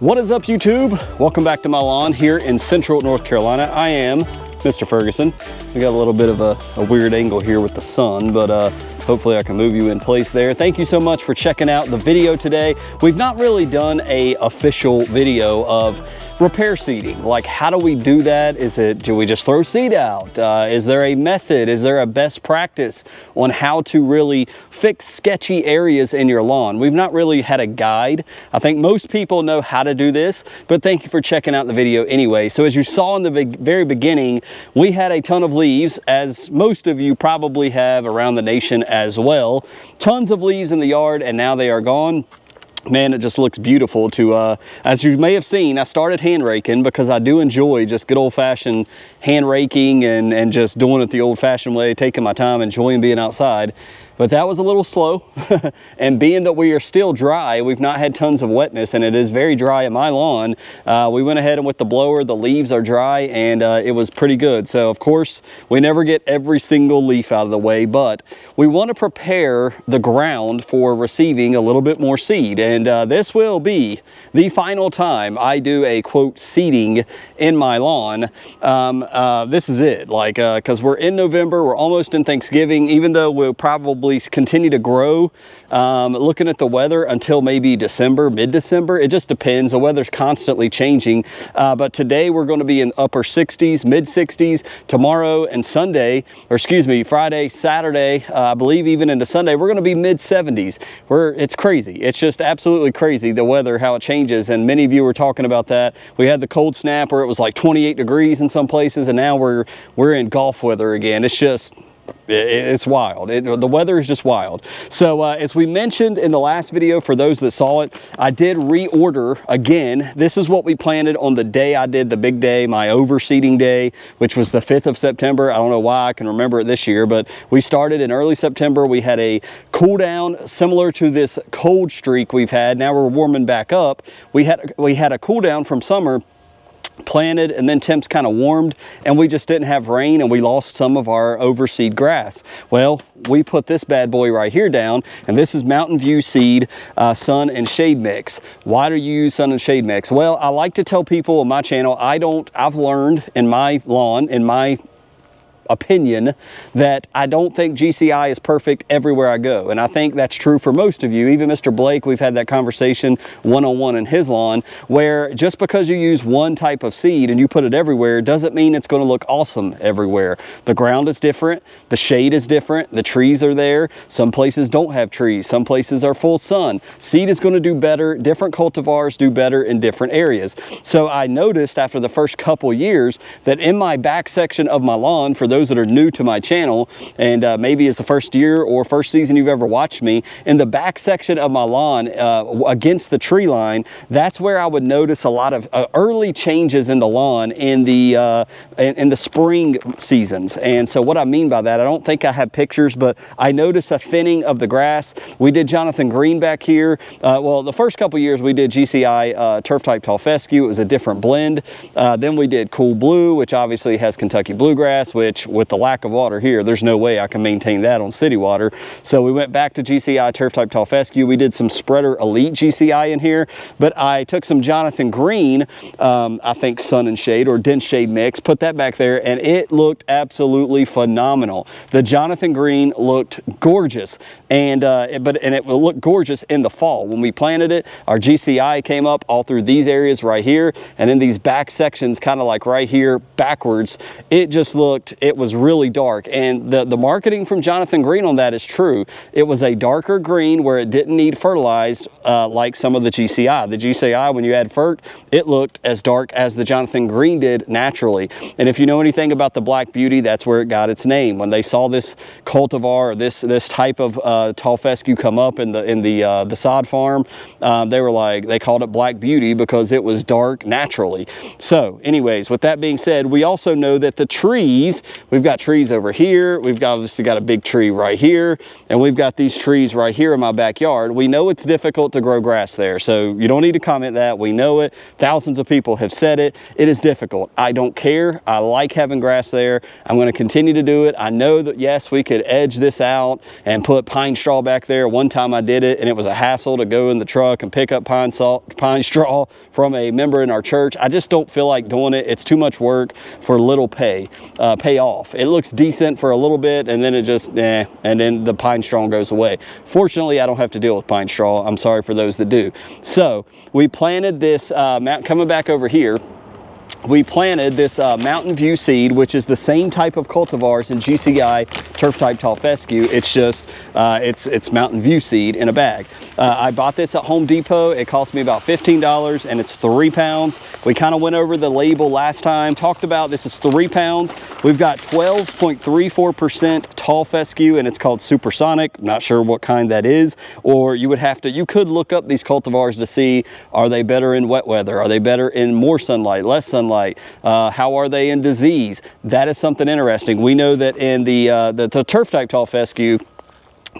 What is up, YouTube? Welcome back to my lawn here in Central North Carolina. I am Mr. Ferguson. We got a little bit of a weird angle here with the sun, but hopefully I can move you in place there. Thank you so much for checking out the video today. We've not really done a official video of repair seeding. Like, how do we do that? Do we just throw seed out? Is there a method? Is there a best practice on how to really fix sketchy areas in your lawn? We've not really had a guide. I think most people know how to do this, but thank you for checking out the video anyway. So as you saw in the very beginning, we had a ton of leaves, as most of you probably have around the nation as well. Tons of leaves in the yard, and now they are gone. Man, it just looks beautiful to, as you may have seen, I started hand raking because I do enjoy just good old-fashioned hand raking and just doing it the old-fashioned way, taking my time, enjoying being outside. But that was a little slow. And being that we are still dry, we've not had tons of wetness, and it is very dry at my lawn. We went ahead and with the blower, the leaves are dry, and it was pretty good. So of course, we never get every single leaf out of the way, but we want to prepare the ground for receiving a little bit more seed. And this will be the final time I do a quote seeding in my lawn. This is it, like, because we're in November, we're almost in Thanksgiving, even though we'll probably continue to grow, looking at the weather until maybe December, mid-December. It just depends. The weather's constantly changing. But today we're going to be in upper 60s, mid 60s. Tomorrow and Sunday, or excuse me, Friday, Saturday, I believe even into Sunday, we're going to be mid 70s. It's crazy. It's just absolutely crazy, the weather, how it changes. And many of you were talking about that. We had the cold snap where it was like 28 degrees in some places, and now we're in Gulf weather again. It's just, it's wild. The weather is just wild. So as we mentioned in the last video, for those that saw it, I did reorder again. This is what we planted on the day I did the big day, my overseeding day, which was the 5th of September. I don't know why I can remember it this year, but we started in early September. We had a cool down similar to this cold streak we've had. Now we're warming back up. We had a cool down from summer, planted, and then temps kind of warmed, and we just didn't have rain, and we lost some of our overseed grass. Well, we put this bad boy right here down, and this is Mountain View Seed Sun and Shade Mix. Why do you use Sun and Shade Mix? Well, I like to tell people on my channel, I've learned in my lawn, in my opinion, that I don't think GCI is perfect everywhere I go. And I think that's true for most of you. Even Mr. Blake, we've had that conversation one-on-one in his lawn, where just because you use one type of seed and you put it everywhere doesn't mean it's going to look awesome everywhere. The ground is different, the shade is different, the trees are there. Some places don't have trees, some places are full sun. Seed is going to do better, different cultivars do better in different areas. So I noticed after the first couple years that in my back section of my lawn, for those that are new to my channel, and maybe it's the first year or first season you've ever watched me, in the back section of my lawn against the tree line, that's where I would notice a lot of early changes in the lawn in the spring seasons. And so what I mean by that, I don't think I have pictures, but I noticed a thinning of the grass. We did Jonathan Green back here. Well, the first couple years we did GCI Turf Type Tall Fescue. It was a different blend. Then we did Cool Blue, which obviously has Kentucky Bluegrass, which with the lack of water here, there's no way I can maintain that on city water. So we went back to GCI Turf Type Tall Fescue. We did some Spreader Elite GCI in here, but I took some Jonathan Green, I think Sun and Shade or Dense Shade Mix, put that back there, and it looked absolutely phenomenal. The Jonathan Green looked gorgeous, and it will look gorgeous in the fall. When we planted it, our GCI came up all through these areas right here, and in these back sections, kind of like right here backwards, it just looked, it was really dark. And the marketing from Jonathan Green on that is true. It was a darker green where it didn't need fertilized like some of the GCI. The GCI, when you add fert, it looked as dark as the Jonathan Green did naturally. And if you know anything about the Black Beauty, that's where it got its name. When they saw this cultivar, or this type of tall fescue come up in the sod farm, they called it Black Beauty because it was dark naturally. So anyways, with that being said, we also know that the trees we've got trees over here. We've obviously got a big tree right here, and we've got these trees right here in my backyard. We know it's difficult to grow grass there, so you don't need to comment that. We know it. Thousands of people have said it. It is difficult. I don't care. I like having grass there. I'm going to continue to do it. I know that, yes, we could edge this out and put pine straw back there. One time I did it, and it was a hassle to go in the truck and pick up pine straw from a member in our church. I just don't feel like doing it. It's too much work for little payoff. It looks decent for a little bit, and then it just, and then the pine straw goes away. Fortunately, I don't have to deal with pine straw. I'm sorry for those that do. So we planted this, coming back over here, we planted this Mountain View seed, which is the same type of cultivars in GCI turf type tall fescue. It's just it's Mountain View seed in a bag. I bought this at Home Depot. It cost me about $15, and it's 3 pounds. We kind of went over the label last time, talked about this is 3 pounds. We've got 12.34% tall fescue, and it's called Supersonic. I'm not sure what kind that is, or you could look up these cultivars to see, are they better in wet weather? Are they better in more sunlight, less sunlight? How are they in disease? That is something interesting. We know that in the turf type tall fescue,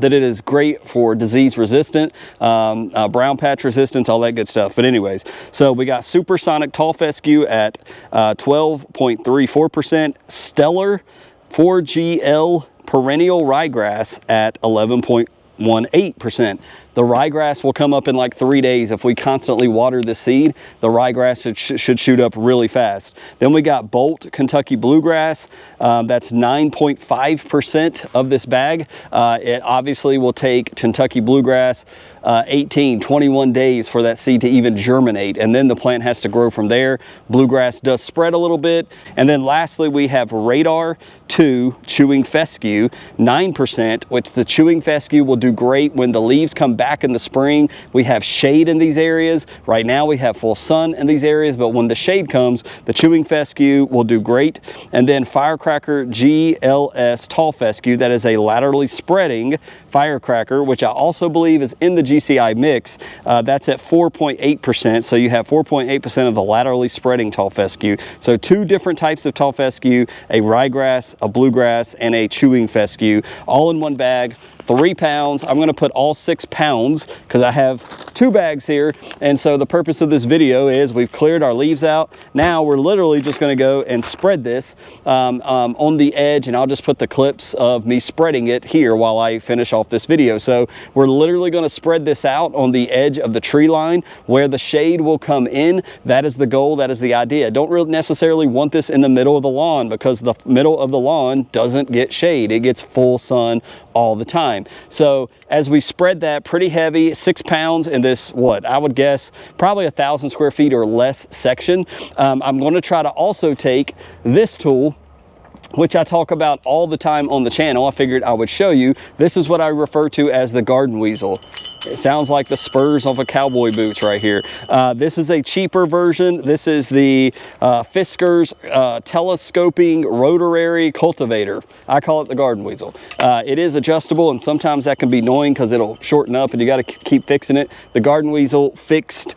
that it is great for disease resistant, brown patch resistance, all that good stuff. But anyways, so we got Supersonic tall fescue at 12.34%, Stellar 4GL perennial ryegrass at 11.18%. The ryegrass will come up in like 3 days. If we constantly water the seed, the ryegrass should shoot up really fast. Then we got Bolt Kentucky Bluegrass. That's 9.5% of this bag. It obviously will take Kentucky Bluegrass 21 days for that seed to even germinate, and then the plant has to grow from there. Bluegrass does spread a little bit. And then lastly, we have Radar 2 Chewing Fescue, 9%, which the chewing fescue will do great when the leaves come back in the spring. We have shade in these areas. Right now we have full sun in these areas, but when the shade comes, the chewing fescue will do great. And then Firecracker GLS Tall Fescue, that is a laterally spreading firecracker, which I also believe is in the GCI mix. That's at 4.8%. So you have 4.8% of the laterally spreading tall fescue. So 2 different types of tall fescue, a ryegrass, a bluegrass, and a chewing fescue, all in one bag. 3 pounds. I'm going to put all 6 pounds because I have 2 bags here. And so the purpose of this video is we've cleared our leaves out. Now we're literally just going to go and spread this on the edge, and I'll just put the clips of me spreading it here while I finish off this video. So we're literally going to spread this out on the edge of the tree line where the shade will come in. That is the goal. That is the idea. Don't really necessarily want this in the middle of the lawn because the middle of the lawn doesn't get shade. It gets full sun all the time. So as we spread that pretty heavy, 6 pounds in this, what I would guess probably 1,000 square feet or less section, I'm going to try to also take this tool, which I talk about all the time on the channel. I figured I would show you. This is what I refer to as the garden weasel. It sounds like the spurs of a cowboy boots right here. This is a cheaper version. This is the Fiskars telescoping rotary cultivator. I call it the garden weasel. It is adjustable, and sometimes that can be annoying because it'll shorten up and you got to keep fixing it. The garden weasel fixed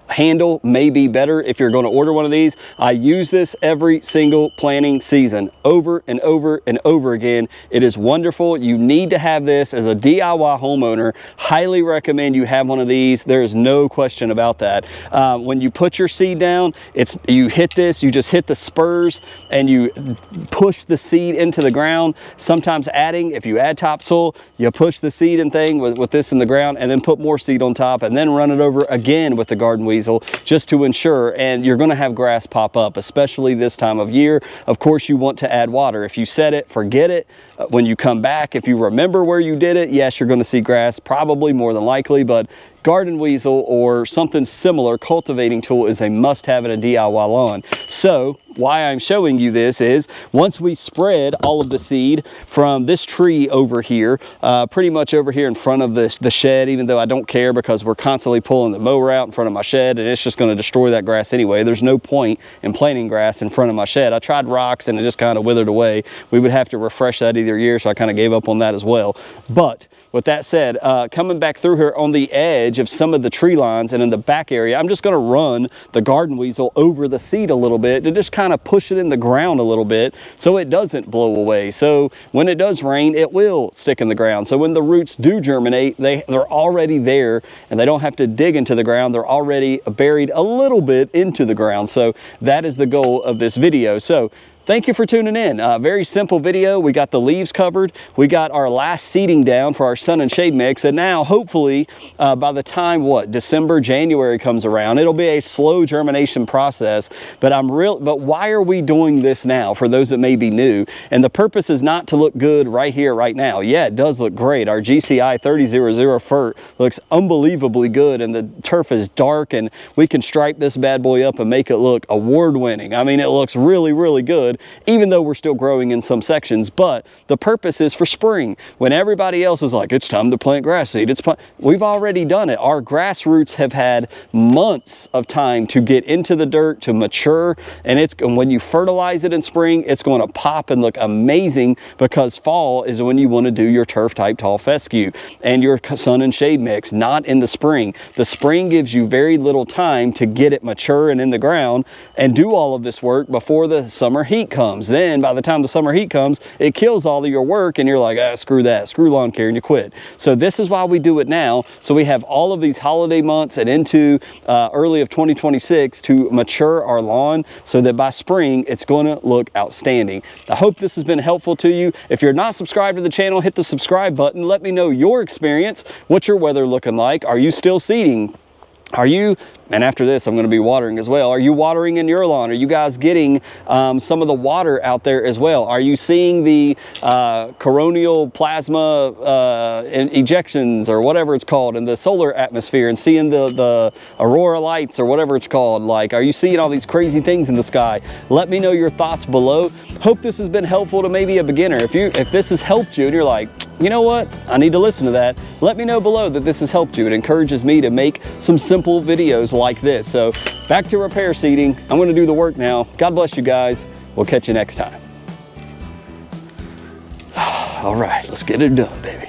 handle may be better if you're going to order one of these. I use this every single planting season over and over and over again. It is wonderful. You need to have this as a DIY homeowner. Highly recommend you have one of these. There is no question about that. When you put your seed down, you hit this, you just hit the spurs and you push the seed into the ground. Sometimes if you add topsoil, you push the seed and thing with this in the ground and then put more seed on top and then run it over again with the garden weasel just to ensure, and you're going to have grass pop up, especially this time of year. Of course, you want to add water. If you set it, forget it. When you come back, if you remember where you did it, yes, you're going to see grass, probably more than likely, but garden weasel or something similar cultivating tool is a must-have in a DIY lawn. So why I'm showing you this is once we spread all of the seed from this tree over here, pretty much over here in front of the shed, even though I don't care because we're constantly pulling the mower out in front of my shed and it's just going to destroy that grass anyway. There's no point in planting grass in front of my shed. I tried rocks and it just kind of withered away. We would have to refresh that either year, so I kind of gave up on that as well. But with that said, coming back through here on the edge, edge of some of the tree lines, and in the back area, I'm just gonna run the garden weasel over the seed a little bit to just kind of push it in the ground a little bit so it doesn't blow away. So when it does rain, it will stick in the ground. So when the roots do germinate, they're already there and they don't have to dig into the ground. They're already buried a little bit into the ground. So that is the goal of this video. So thank you for tuning in. Very simple video. We got the leaves covered. We got our last seeding down for our sun and shade mix. And now hopefully by the time December, January comes around, it'll be a slow germination process. But why are we doing this now for those that may be new? And the purpose is not to look good right here, right now. Yeah, it does look great. Our GCI 3000 FERT looks unbelievably good, and the turf is dark, and we can stripe this bad boy up and make it look award-winning. I mean, it looks really, really good, even though we're still growing in some sections. But the purpose is for spring, when everybody else is like, it's time to plant grass seed. We've already done it. Our grass roots have had months of time to get into the dirt, to mature, and when you fertilize it in spring, it's going to pop and look amazing, because fall is when you want to do your turf type tall fescue and your sun and shade mix, not in the spring. The spring gives you very little time to get it mature and in the ground and do all of this work before the summer heat comes. Then by the time the summer heat comes, it kills all of your work, and you're like, screw that, screw lawn care, and you quit. So this is why we do it now. So we have all of these holiday months and into early of 2026 to mature our lawn, so that by spring it's going to look outstanding. I hope this has been helpful to you. If you're not subscribed to the channel, hit the subscribe button. Let me know your experience. What's your weather looking like? Are you still seeding? And after this, I'm going to be watering as well. Are you watering in your lawn? Are you guys getting some of the water out there as well? Are you seeing the coronal plasma ejections, or whatever it's called, in the solar atmosphere, and seeing the aurora lights, or whatever it's called? Like, are you seeing all these crazy things in the sky? Let me know your thoughts below. Hope this has been helpful to maybe a beginner. If this has helped you and you're like, you know what, I need to listen to that, let me know below that this has helped you. It encourages me to make some simple videos like this. So back to repair seeding. I'm going to do the work now. God bless you guys. We'll catch you next time. All right, let's get it done, baby.